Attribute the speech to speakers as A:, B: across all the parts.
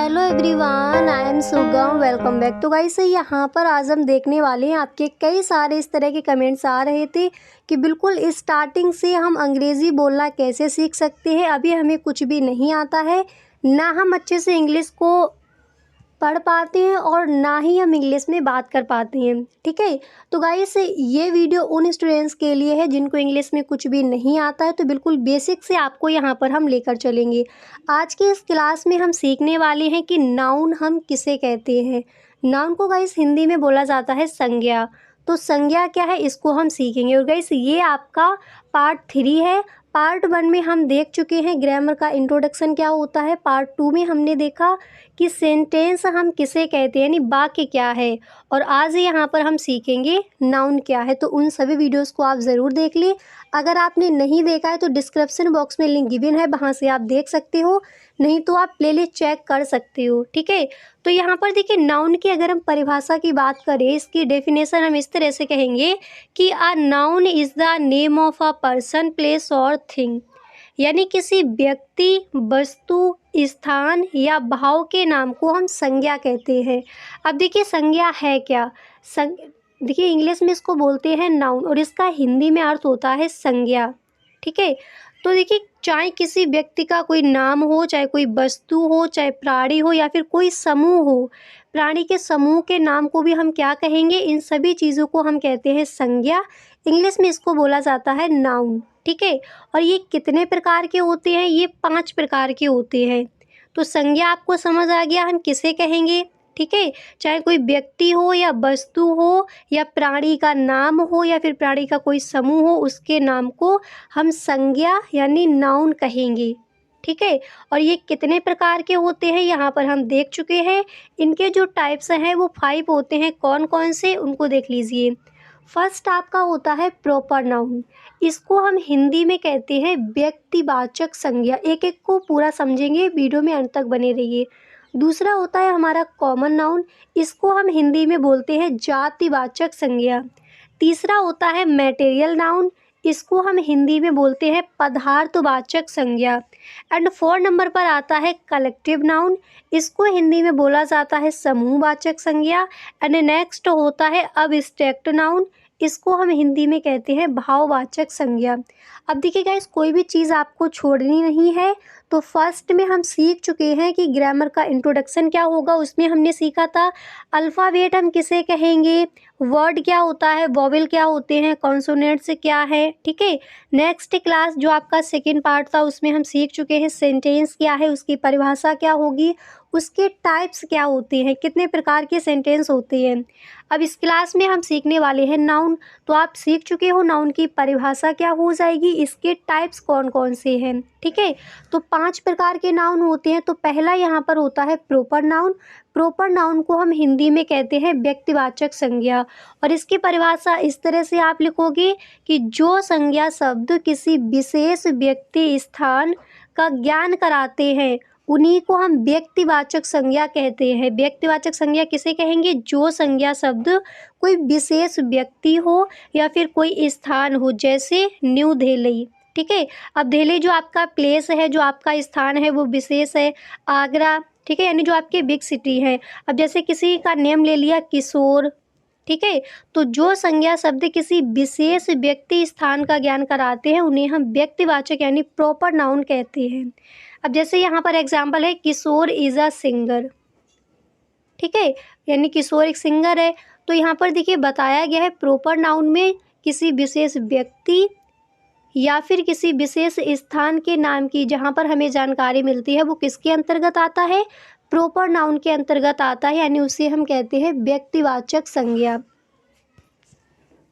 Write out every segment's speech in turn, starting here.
A: Hello everyone, I am सुगम। Welcome back. तो guys यहाँ पर आज हम देखने वाले हैं, आपके कई सारे इस तरह के कमेंट्स आ रहे थे कि बिल्कुल स्टार्टिंग से हम अंग्रेज़ी बोलना कैसे सीख सकते हैं। अभी हमें कुछ भी नहीं आता है, ना हम अच्छे से इंग्लिश को पढ़ पाते हैं और ना ही हम इंग्लिश में बात कर पाते हैं। ठीक है, तो गाइस ये वीडियो उन स्टूडेंट्स के लिए है जिनको इंग्लिश में कुछ भी नहीं आता है। तो बिल्कुल बेसिक से आपको यहाँ पर हम लेकर चलेंगे। आज की इस क्लास में हम सीखने वाले हैं कि नाउन हम किसे कहते हैं। नाउन को गाइस हिंदी में बोला जाता है संज्ञा। तो संज्ञा क्या है, इसको हम सीखेंगे। और गाइस ये आपका पार्ट 3 है। पार्ट 1 में हम देख चुके हैं ग्रामर का इंट्रोडक्शन क्या होता है। पार्ट 2 में हमने देखा कि सेंटेंस हम किसे कहते हैं, यानी वाक्य क्या है। और आज यहाँ पर हम सीखेंगे नाउन क्या है। तो उन सभी वीडियोस को आप ज़रूर देख लें। अगर आपने नहीं देखा है तो डिस्क्रिप्शन बॉक्स में लिंक गिवन है, वहाँ से आप देख सकते हो, नहीं तो आप प्लेलिस्ट चेक कर सकते हो। ठीक है, तो यहाँ पर देखिए नाउन की अगर हम परिभाषा की बात करें, इसकी डेफिनेशन हम इस तरह से कहेंगे कि a noun is the name of a person, place और थिंग। यानी किसी व्यक्ति, वस्तु, स्थान या भाव के नाम को हम संज्ञा कहते हैं। अब देखिए संज्ञा है क्या। देखिए इंग्लिश में इसको बोलते हैं नाउन और इसका हिंदी में अर्थ होता है संज्ञा। ठीक है, तो देखिए चाहे किसी व्यक्ति का कोई नाम हो, चाहे कोई वस्तु हो, चाहे प्राणी हो या फिर कोई समूह हो, प्राणी के समूह के नाम को भी हम क्या कहेंगे, इन सभी चीज़ों को हम कहते हैं संज्ञा। इंग्लिश में इसको बोला जाता है नाउन। ठीक है, और ये कितने प्रकार के होते हैं, ये 5 प्रकार के होते हैं। तो संज्ञा आपको समझ आ गया हम किसे कहेंगे। ठीक है, चाहे कोई व्यक्ति हो या वस्तु हो या प्राणी का नाम हो या फिर प्राणी का कोई समूह हो, उसके नाम को हम संज्ञा यानी नाउन कहेंगे। ठीक है, और ये कितने प्रकार के होते हैं यहाँ पर हम देख चुके हैं। इनके जो टाइप्स हैं वो 5 होते हैं। कौन कौन से, उनको देख लीजिए। फर्स्ट आपका होता है प्रॉपर नाउन। इसको हम हिंदी में कहते हैं व्यक्तिवाचक संज्ञा। एक एक को पूरा समझेंगे, वीडियो में अंत तक बने रहिए। दूसरा होता है हमारा कॉमन नाउन। इसको हम हिंदी में बोलते हैं जातिवाचक संज्ञा। तीसरा होता है मैटेरियल नाउन। इसको हम हिंदी में बोलते हैं पदार्थवाचक संज्ञा। एंड 4 नंबर पर आता है कलेक्टिव नाउन। इसको हिंदी में बोला जाता है समूहवाचक संज्ञा। एंड नेक्स्ट होता है अब्स्ट्रैक्ट नाउन। इसको हम हिंदी में कहते हैं भाववाचक संज्ञा। अब देखिए गाइस, कोई भी चीज़ आपको छोड़नी नहीं है। तो फर्स्ट में हम सीख चुके हैं कि ग्रामर का इंट्रोडक्शन क्या होगा। उसमें हमने सीखा था अल्फ़ाबेट हम किसे कहेंगे, वर्ड क्या होता है, वॉवेल क्या होते हैं, कॉन्सोनेंट्स क्या है। ठीक है, नेक्स्ट क्लास जो आपका सेकंड पार्ट था उसमें हम सीख चुके हैं सेंटेंस क्या है, उसकी परिभाषा क्या होगी, उसके टाइप्स क्या होते हैं, कितने प्रकार के सेंटेंस होते हैं। अब इस क्लास में हम सीखने वाले हैं नाउन। तो आप सीख चुके हो नाउन की परिभाषा क्या हो जाएगी, इसके टाइप्स कौन कौन से हैं। ठीक है, तो 5 प्रकार के नाउन होते हैं। तो पहला यहाँ पर होता है प्रॉपर नाउन। प्रॉपर नाउन को हम हिंदी में कहते हैं व्यक्तिवाचक संज्ञा। और इसकी परिभाषा इस तरह से आप लिखोगे कि जो संज्ञा शब्द किसी विशेष व्यक्ति, स्थान का ज्ञान कराते हैं, उन्हीं को हम व्यक्तिवाचक संज्ञा कहते हैं। व्यक्तिवाचक संज्ञा किसे कहेंगे, जो संज्ञा शब्द कोई विशेष व्यक्ति हो या फिर कोई स्थान हो, जैसे न्यू दिल्ली। ठीक है, अब दिल्ली जो आपका प्लेस है, जो आपका स्थान है वो विशेष है। आगरा, ठीक है, यानी जो आपके बिग सिटी है। अब जैसे किसी का नेम ले लिया किशोर। ठीक है, तो जो संज्ञा शब्द किसी विशेष व्यक्ति, स्थान का ज्ञान कराते हैं, उन्हें हम व्यक्तिवाचक यानी प्रॉपर नाउन कहते हैं। अब जैसे यहाँ पर एग्जाम्पल है किशोर इज़ अ सिंगर। ठीक है, यानी किशोर एक सिंगर है। तो यहाँ पर देखिए बताया गया है प्रॉपर नाउन में किसी विशेष व्यक्ति या फिर किसी विशेष स्थान के नाम की जहाँ पर हमें जानकारी मिलती है वो किसके अंतर्गत आता है, प्रॉपर नाउन के अंतर्गत आता है, यानी उसे हम कहते हैं व्यक्तिवाचक संज्ञा।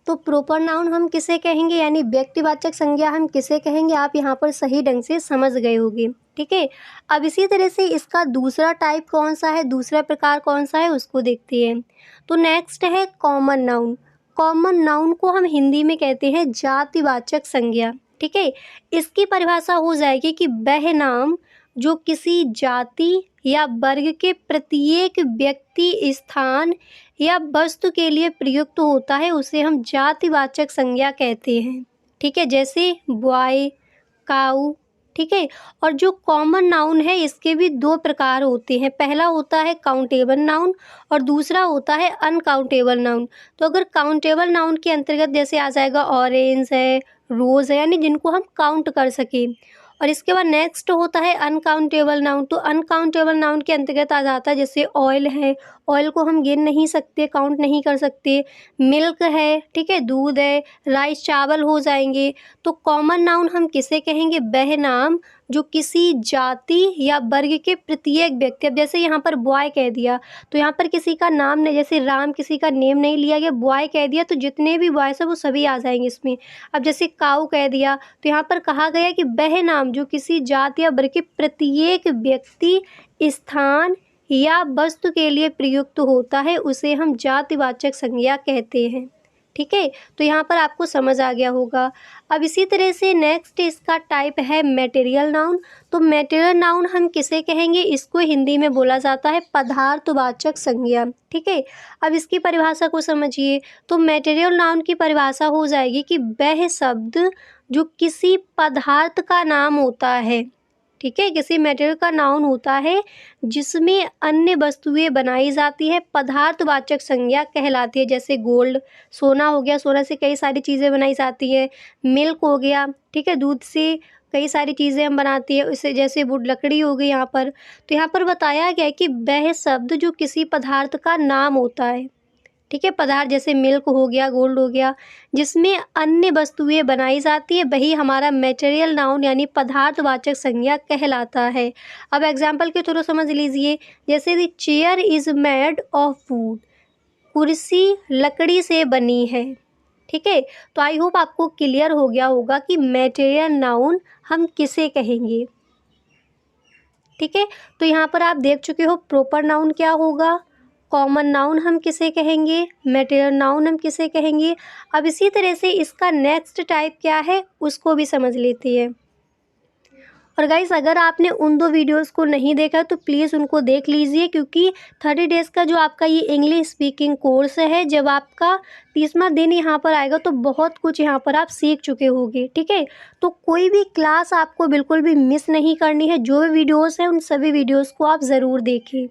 A: तो प्रॉपर नाउन हम किसे कहेंगे यानी व्यक्तिवाचक संज्ञा हम किसे कहेंगे, आप यहाँ पर सही ढंग से समझ गए होंगे। ठीक है, अब इसी तरह से इसका दूसरा टाइप कौन सा है, दूसरा प्रकार कौन सा है, उसको देखते हैं। तो नेक्स्ट है कॉमन नाउन। कॉमन नाउन को हम हिंदी में कहते हैं जातिवाचक संज्ञा। ठीक है, इसकी परिभाषा हो जाएगी कि वह नाम जो किसी जाति या वर्ग के प्रत्येक व्यक्ति, स्थान या वस्तु के लिए प्रयुक्त होता है, उसे हम जातिवाचक संज्ञा कहते हैं। ठीक है, जैसे बॉय, काऊ। ठीक है। और जो कॉमन नाउन है इसके भी दो प्रकार होते हैं, पहला होता है काउंटेबल नाउन और दूसरा होता है अनकाउंटेबल नाउन। तो अगर काउंटेबल नाउन के अंतर्गत जैसे आ जाएगा ऑरेंज है, रोज़ है, यानी जिनको हम काउंट कर सकें। और इसके बाद नेक्स्ट होता है अनकाउंटेबल नाउन। तो अनकाउंटेबल नाउन के अंतर्गत आ जाता है जैसे ऑयल है, ऑयल को हम गिन नहीं सकते, काउंट नहीं कर सकते। मिल्क है, ठीक है, दूध है, राइस चावल हो जाएंगे। तो कॉमन नाउन हम किसे कहेंगे? वह नाम जो किसी जाति या वर्ग के प्रत्येक व्यक्ति, अब जैसे यहाँ पर बॉय कह दिया तो यहाँ पर किसी का नाम नहीं, जैसे राम किसी का नेम नहीं लिया गया, बॉय कह दिया तो जितने भी बॉयस हैं वो सभी आ जाएंगे इसमें। अब जैसे काऊ कह दिया तो यहाँ पर कहा गया कि वह नाम जो किसी जाति या वर्ग के प्रत्येक व्यक्ति, स्थान या वस्तु के लिए प्रयुक्त होता है उसे हम जातिवाचक संज्ञा कहते हैं। ठीक है, तो यहाँ पर आपको समझ आ गया होगा। अब इसी तरह से नेक्स्ट इसका टाइप है मटेरियल नाउन। तो मटेरियल नाउन हम किसे कहेंगे? इसको हिंदी में बोला जाता है पदार्थवाचक संज्ञा। ठीक है, अब इसकी परिभाषा को समझिए। तो मटेरियल नाउन की परिभाषा हो जाएगी कि वह शब्द जो किसी पदार्थ का नाम होता है, ठीक है, किसी मटेरियल का नाउन होता है जिसमें अन्य वस्तुएं बनाई जाती है, पदार्थवाचक संज्ञा कहलाती है। जैसे गोल्ड, सोना हो गया, सोना से कई सारी चीज़ें बनाई जाती है। मिल्क हो गया, ठीक है, दूध से कई सारी चीज़ें हम बनाती है, उससे जैसे वुड लकड़ी हो गई यहाँ पर। तो यहाँ पर बताया गया है कि वह शब्द जो किसी पदार्थ का नाम होता है, ठीक है, पदार्थ जैसे मिल्क हो गया, गोल्ड हो गया, जिसमें अन्य वस्तुएं बनाई जाती है, वही हमारा मटेरियल नाउन यानी पदार्थवाचक संज्ञा कहलाता है। अब एग्जाम्पल के थ्रू समझ लीजिए, जैसे the chair is made of would, कुर्सी लकड़ी से बनी है। ठीक है, तो आई होप आपको क्लियर हो गया होगा कि मटेरियल नाउन हम किसे कहेंगे। ठीक है, तो यहाँ पर आप देख चुके हो प्रॉपर नाउन क्या होगा, कॉमन नाउन हम किसे कहेंगे, मटेरियल नाउन हम किसे कहेंगे। अब इसी तरह से इसका नेक्स्ट टाइप क्या है उसको भी समझ लेते हैं। और गाइस अगर आपने उन दो वीडियोस को नहीं देखा तो प्लीज़ उनको देख लीजिए, क्योंकि 30 डेज़ का जो आपका ये इंग्लिश स्पीकिंग कोर्स है, जब आपका 30वां दिन यहाँ पर आएगा तो बहुत कुछ यहाँ पर आप सीख चुके होंगे। ठीक है, तो कोई भी क्लास आपको बिल्कुल भी मिस नहीं करनी है, जो भी वीडियोज़ हैं उन सभी वीडियोज़ को आप ज़रूर देखें।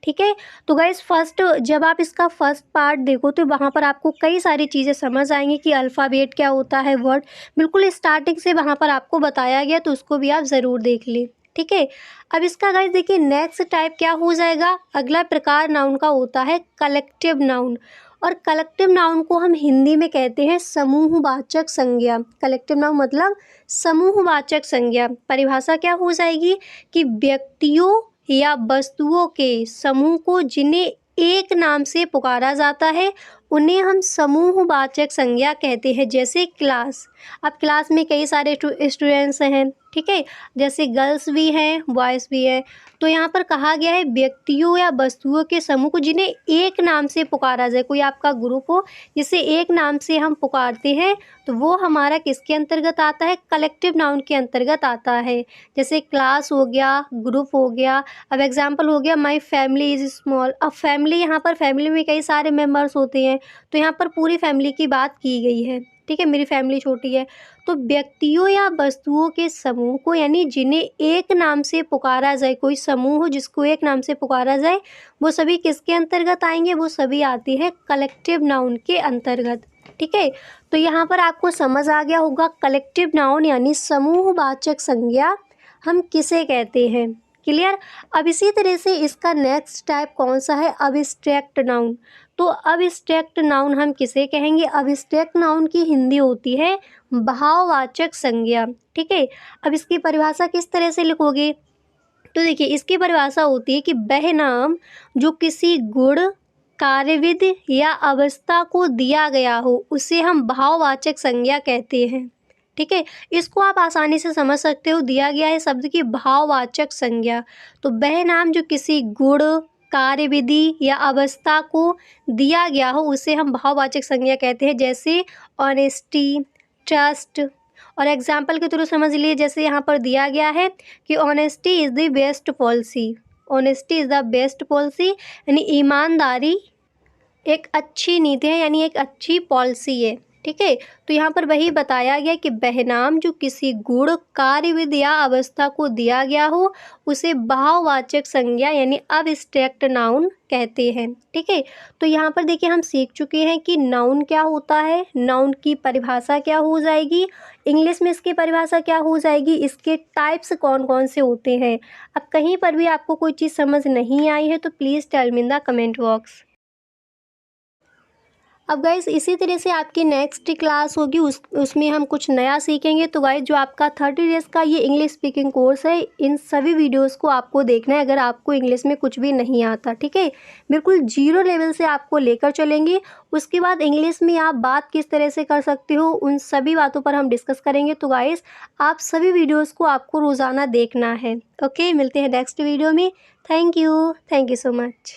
A: ठीक है, तो गाइस फर्स्ट जब आप इसका फर्स्ट पार्ट देखो तो वहाँ पर आपको कई सारी चीज़ें समझ आएंगी कि अल्फ़ाबेट क्या होता है, वर्ड बिल्कुल स्टार्टिंग से वहाँ पर आपको बताया गया, तो उसको भी आप ज़रूर देख लें। ठीक है, अब इसका गाइस देखिए नेक्स्ट टाइप क्या हो जाएगा। अगला प्रकार नाउन का होता है कलेक्टिव नाउन, और कलेक्टिव नाउन को हम हिंदी में कहते हैं समूहवाचक संज्ञा। कलेक्टिव नाउन मतलब समूहवाचक संज्ञा। परिभाषा क्या हो जाएगी कि व्यक्तियों या वस्तुओं के समूह को जिन्हें एक नाम से पुकारा जाता है उन्हें हम समूहवाचक संज्ञा कहते हैं। जैसे क्लास, अब क्लास में कई सारे स्टूडेंट्स हैं, ठीक है, जैसे गर्ल्स भी हैं, बॉयज़ भी हैं। तो यहाँ पर कहा गया है व्यक्तियों या वस्तुओं के समूह को जिन्हें एक नाम से पुकारा जाए। कोई आपका ग्रुप हो जिसे एक नाम से हम पुकारते हैं तो वो हमारा किसके अंतर्गत आता है? कलेक्टिव नाउन के अंतर्गत आता है। जैसे क्लास हो गया, ग्रुप हो गया। अब एग्जाम्पल हो गया माई फैमिली इज़ स्मॉल। अब फैमिली, यहाँ पर फैमिली में कई सारे मेम्बर्स होते हैं, तो यहाँ पर पूरी फैमिली की बात की गई है। ठीक है, मेरी फैमिली छोटी है। तो व्यक्तियों या वस्तुओं के समूह को यानी जिन्हें एक नाम से पुकारा जाए, कोई समूह हो जिसको एक नाम से पुकारा जाए, वो सभी किसके अंतर्गत आएंगे? वो सभी आती है कलेक्टिव नाउन के अंतर्गत। ठीक है, तो यहाँ पर आपको समझ आ गया होगा कलेक्टिव नाउन यानी समूहवाचक संज्ञा हम किसे कहते हैं। क्लियर। अब इसी तरह से इसका नेक्स्ट टाइप कौन सा है? Abstract noun. तो अब्स्ट्रैक्ट नाउन हम किसे कहेंगे? अब्स्ट्रैक्ट नाउन की हिंदी होती है भाववाचक संज्ञा। ठीक है, अब इसकी परिभाषा किस तरह से लिखोगे? तो देखिए इसकी परिभाषा होती है कि वह नाम जो किसी गुण, कार्यविधि या अवस्था को दिया गया हो उसे हम भाववाचक संज्ञा कहते हैं। ठीक है, इसको आप आसानी से समझ सकते हो, दिया गया है शब्द की भाववाचक संज्ञा। तो वह नाम जो किसी गुण, कार्यविधि या अवस्था को दिया गया हो उसे हम भाववाचक संज्ञा कहते हैं। जैसे ऑनेस्टी, ट्रस्ट। और एग्जाम्पल के थ्रू समझ लिए, जैसे यहाँ पर दिया गया है कि honesty is the best policy. Honesty is the best policy यानी ईमानदारी एक अच्छी नीति है, यानी एक अच्छी पॉलिसी है। ठीक है। तो यहाँ पर वही बताया गया कि बहनाम जो किसी गुण, कार्यविधि या अवस्था को दिया गया हो उसे भाववाचक संज्ञा यानी अब्स्ट्रैक्ट नाउन कहते हैं। ठीक है। तो यहाँ पर देखिए हम सीख चुके हैं कि नाउन क्या होता है, नाउन की परिभाषा क्या हो जाएगी, इंग्लिश में इसकी परिभाषा क्या हो जाएगी, इसके टाइप्स कौन कौन से होते हैं। अब कहीं पर भी आपको कोई चीज़ समझ नहीं आई है तो please tell me in the comment box. अब गाइस इसी तरह से आपकी नेक्स्ट क्लास होगी उसमें हम कुछ नया सीखेंगे। तो गाइस जो आपका 30 डेज़ का ये इंग्लिश स्पीकिंग कोर्स है, इन सभी वीडियोस को आपको देखना है अगर आपको इंग्लिश में कुछ भी नहीं आता। ठीक है। बिल्कुल जीरो लेवल से आपको लेकर चलेंगे। उसके बाद इंग्लिश में आप बात किस तरह से कर सकते हो उन सभी बातों पर हम डिस्कस करेंगे। तो गाइस आप सभी वीडियोज़ को आपको रोज़ाना देखना है। ओके, मिलते हैं नेक्स्ट वीडियो में। Thank you so much.